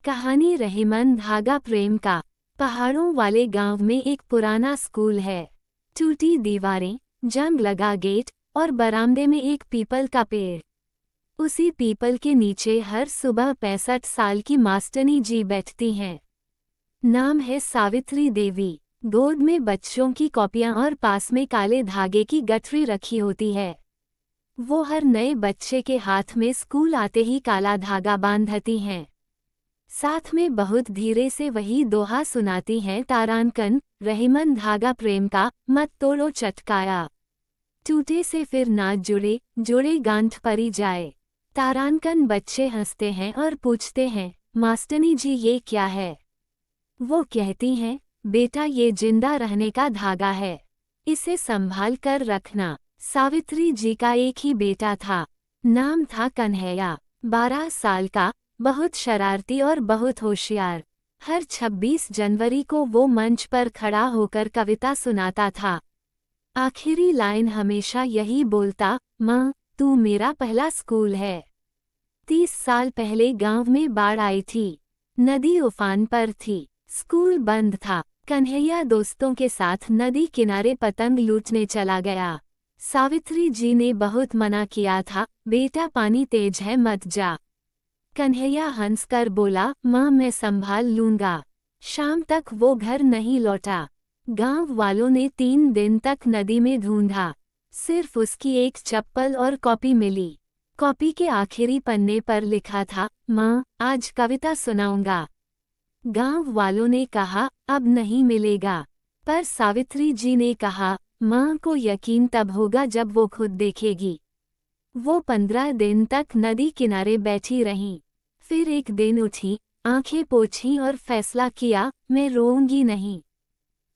कहानी रहीमन धागा प्रेम का। पहाड़ों वाले गांव में एक पुराना स्कूल है। टूटी दीवारें, जंग लगा गेट और बरामदे में एक पीपल का पेड़। उसी पीपल के नीचे हर सुबह 65 साल की मास्टरनी जी बैठती हैं। नाम है सावित्री देवी। गोद में बच्चों की कॉपियां और पास में काले धागे की गठरी रखी होती है। वो हर नए बच्चे के हाथ में स्कूल आते ही काला धागा बांधती हैं। साथ में बहुत धीरे से वही दोहा सुनाती हैं, तारानकन रहीमन धागा प्रेम का, मत तोड़ो चटकाया। टूटे से फिर ना जुड़े, जुड़े गांठ परी जाए। तारानकन बच्चे हंसते हैं और पूछते हैं, मास्टरनी जी ये क्या है? वो कहती हैं, बेटा ये जिंदा रहने का धागा है, इसे संभाल कर रखना। सावित्री जी का एक ही बेटा था। नाम था कन्हैया। 12 साल का, बहुत शरारती और बहुत होशियार। हर 26 जनवरी को वो मंच पर खड़ा होकर कविता सुनाता था। आखिरी लाइन हमेशा यही बोलता, माँ तू मेरा पहला स्कूल है। 30 साल पहले गांव में बाढ़ आई थी। नदी उफान पर थी, स्कूल बंद था। कन्हैया दोस्तों के साथ नदी किनारे पतंग लूटने चला गया। सावित्री जी ने बहुत मना किया था, बेटा पानी तेज है मत जा। कन्हैया हंसकर बोला, माँ मैं संभाल लूंगा। शाम तक वो घर नहीं लौटा। गांव वालों ने 3 दिन तक नदी में ढूंढा। सिर्फ उसकी एक चप्पल और कॉपी मिली। कॉपी के आखिरी पन्ने पर लिखा था, माँ आज कविता सुनाऊंगा। गांव वालों ने कहा, अब नहीं मिलेगा। पर सावित्री जी ने कहा, माँ को यकीन तब होगा जब वो खुद देखेगी। वो 15 दिन तक नदी किनारे बैठी रहीं। फिर एक दिन उठी, आंखें पोंछी और फैसला किया, मैं रोऊंगी नहीं,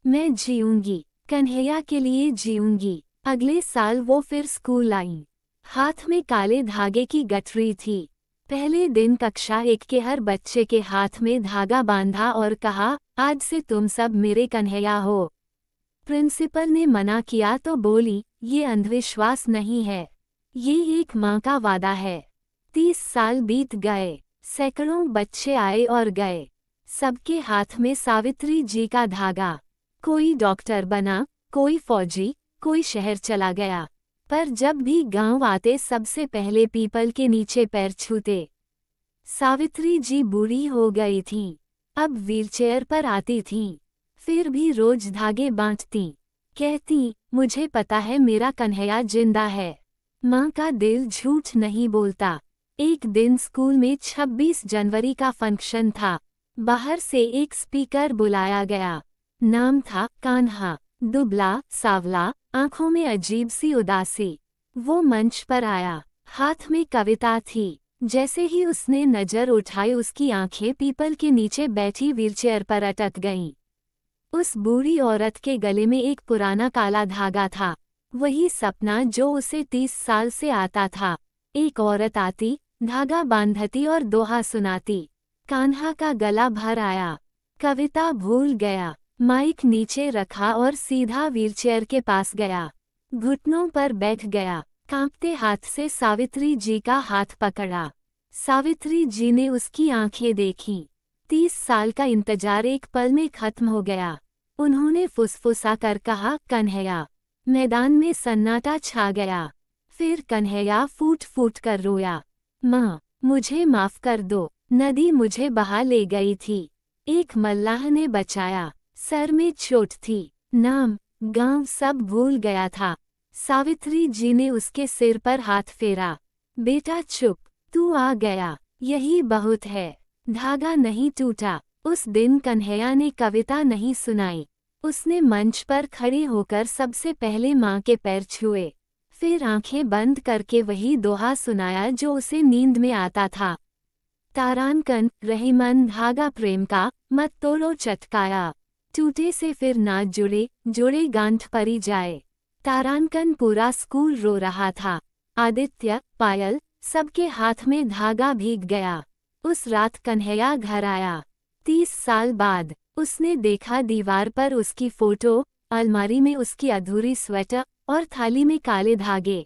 मैं जीऊंगी, कन्हैया के लिए जीऊंगी। अगले साल वो फिर स्कूल आईं। हाथ में काले धागे की गठरी थी। पहले दिन कक्षा 1 के हर बच्चे के हाथ में धागा बांधा और कहा, आज से तुम सब मेरे कन्हैया हो। प्रिंसिपल ने मना किया तो बोली, ये अंधविश्वास नहीं है, ये एक माँ का वादा है। 30 साल बीत गए। सैकड़ों बच्चे आए और गए। सबके हाथ में सावित्री जी का धागा। कोई डॉक्टर बना, कोई फौजी, कोई शहर चला गया। पर जब भी गांव आते सबसे पहले पीपल के नीचे पैर छूते। सावित्री जी बूढ़ी हो गई थीं। अब व्हीलचेयर पर आती थीं। फिर भी रोज धागे बांधती। कहती, मुझे पता है मेरा कन्हैया जिंदा है। माँ का दिल झूठ नहीं बोलता। एक दिन स्कूल में 26 जनवरी का फंक्शन था। बाहर से एक स्पीकर बुलाया गया। नाम था कान्हा। दुबला, सावला, आंखों में अजीब सी उदासी। वो मंच पर आया। हाथ में कविता थी। जैसे ही उसने नजर उठाई उसकी आंखें पीपल के नीचे बैठी व्हीलचेयर पर अटक गईं। उस बूढ़ी औरत के गले में एक पुराना काला धागा था। वही सपना जो उसे 30 साल से आता था। एक औरत आती, धागा बांधती और दोहा सुनाती। कान्हा का गला भर आया। कविता भूल गया। माइक नीचे रखा और सीधा व्हीलचेयर के पास गया। घुटनों पर बैठ गया। कांपते हाथ से सावित्री जी का हाथ पकड़ा। सावित्री जी ने उसकी आंखें देखीं। 30 साल का इंतजार एक पल में खत्म हो गया। उन्होंने फुसफुसा कर कहा, कन्हैया। मैदान में सन्नाटा छा गया। फिर कन्हैया फूट फूट कर रोया, माँ मुझे माफ कर दो, नदी मुझे बहा ले गई थी। एक मल्लाह ने बचाया। सर में चोट थी। नाम, गांव सब भूल गया था। सावित्री जी ने उसके सिर पर हाथ फेरा। बेटा चुप, तू आ गया, यही बहुत है। धागा नहीं टूटा। उस दिन कन्हैया ने कविता नहीं सुनाई। उसने मंच पर खड़े होकर सबसे पहले माँ के पैर छुए। फिर आंखें बंद करके वही दोहा सुनाया जो उसे नींद में आता था। तारानकन रहीमन धागा प्रेम का, मत तोड़ो चटकाया। टूटे से फिर ना जुड़े, जुड़े गांठ परी जाए। तारानकन पूरा स्कूल रो रहा था। आदित्य, पायल, सबके हाथ में धागा भीग गया। उस रात कन्हैया घर आया। 30 साल बाद उसने देखा दीवार पर उसकी फोटो, अलमारी में उसकी अधूरी स्वेटर और थाली में काले धागे।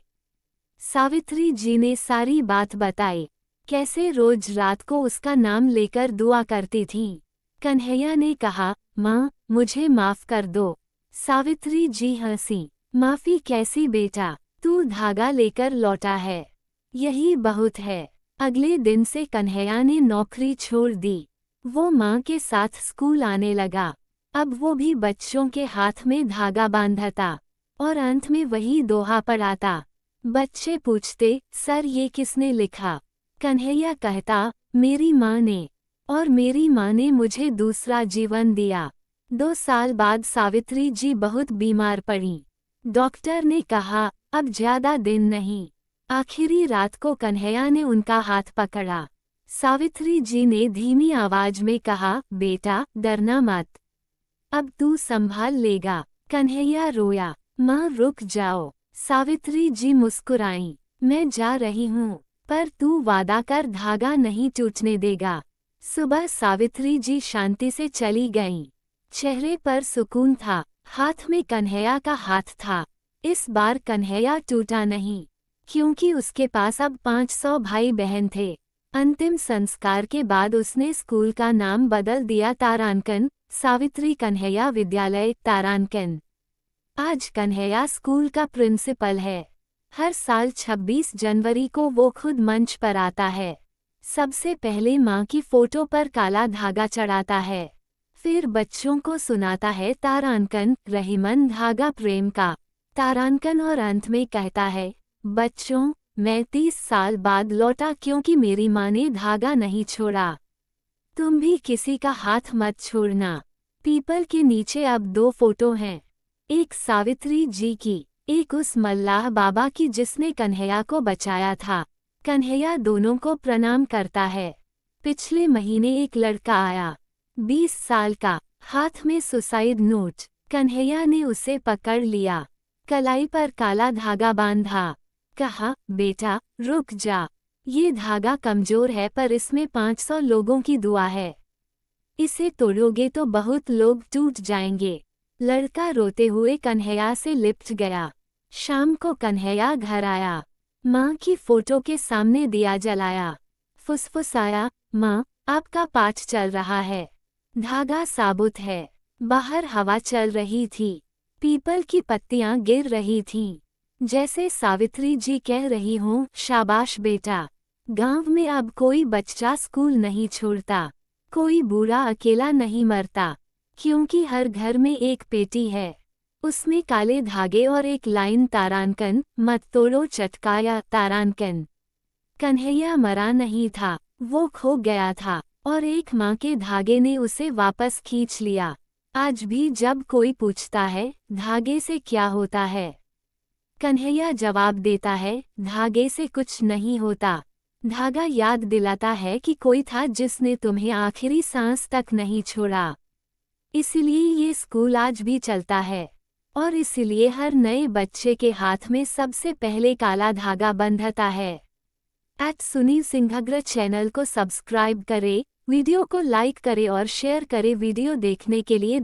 सावित्री जी ने सारी बात बताई। कैसे रोज रात को उसका नाम लेकर दुआ करती थीं। कन्हैया ने कहा, माँ, मुझे माफ कर दो। सावित्री जी हंसी, माफी कैसी बेटा, तू धागा लेकर लौटा है, यही बहुत है। अगले दिन से कन्हैया ने नौकरी छोड़ दी। वो माँ के साथ स्कूल आने लगा। अब वो भी बच्चों के हाथ में धागा बांधता और अंत में वही दोहा पढ़ाता। बच्चे पूछते, सर ये किसने लिखा? कन्हैया कहता, मेरी माँ ने, और मेरी माँ ने मुझे दूसरा जीवन दिया। 2 साल बाद सावित्री जी बहुत बीमार पड़ी। डॉक्टर ने कहा, अब ज्यादा दिन नहीं। आखिरी रात को कन्हैया ने उनका हाथ पकड़ा। सावित्री जी ने धीमी आवाज में कहा, बेटा, डरना मत, अब तू संभाल लेगा। कन्हैया रोया। माँ, रुक जाओ। सावित्री जी मुस्कुराईं, मैं जा रही हूँ, पर तू वादा कर धागा नहीं टूटने देगा। सुबह सावित्री जी शांति से चली गईं। चेहरे पर सुकून था, हाथ में कन्हैया का हाथ था। इस बार कन्हैया टूटा नहीं, क्योंकि उसके पास अब 500 भाई बहन थे। अंतिम संस्कार के बाद उसने स्कूल का नाम बदल दिया तारांकन, सावित्री कन्हैया विद्यालय तारांकन। आज कन्हैया स्कूल का प्रिंसिपल है। हर साल 26 जनवरी को वो खुद मंच पर आता है। सबसे पहले माँ की फोटो पर काला धागा चढ़ाता है, फिर बच्चों को सुनाता है तारांकन, रहीमन धागा प्रेम का तारांकन, और अंत में कहता है, बच्चों, मैं 30 साल बाद लौटा क्योंकि मेरी माँ ने धागा नहीं छोड़ा। तुम भी किसी का हाथ मत छोड़ना। पीपल के नीचे अब 2 फोटो हैं, एक सावित्री जी की, एक उस मल्लाह बाबा की जिसने कन्हैया को बचाया था। कन्हैया दोनों को प्रणाम करता है। पिछले महीने एक लड़का आया, 20 साल का, हाथ में सुसाइड नोट। कन्हैया ने उसे पकड़ लिया, कलाई पर काला धागा बांधा, कहा, बेटा, रुक जा, ये धागा कमजोर है पर इसमें 500 लोगों की दुआ है। इसे तोड़ोगे तो बहुत लोग टूट जाएंगे। लड़का रोते हुए कन्हैया से लिपट गया। शाम को कन्हैया घर आया, माँ की फोटो के सामने दिया जलाया, फुसफुसाया, माँ, आपका पाठ चल रहा है। धागा साबुत है। बाहर हवा चल रही थी, पीपल की पत्तियां गिर रही थीं, जैसे सावित्री जी कह रही हों, शाबाश बेटा। गांव में अब कोई बच्चा स्कूल नहीं छोड़ता, कोई बूढ़ा अकेला नहीं मरता, क्योंकि हर घर में एक पेटी है, उसमें काले धागे और एक लाइन तारांकन, मत तोड़ो चटकाया तारांकन। कन्हैया मरा नहीं था, वो खो गया था, और एक माँ के धागे ने उसे वापस खींच लिया। आज भी जब कोई पूछता है, धागे से क्या होता है, कन्हैया जवाब देता है, धागे से कुछ नहीं होता। धागा याद दिलाता है कि कोई था जिसने तुम्हें आखिरी सांस तक नहीं छोड़ा। इसलिए ये स्कूल आज भी चलता है, और इसलिए हर नए बच्चे के हाथ में सबसे पहले काला धागा बंधता है। @सुनील सिंघग्र चैनल को सब्सक्राइब करें, वीडियो को लाइक करें और शेयर करें। वीडियो देखने के लिए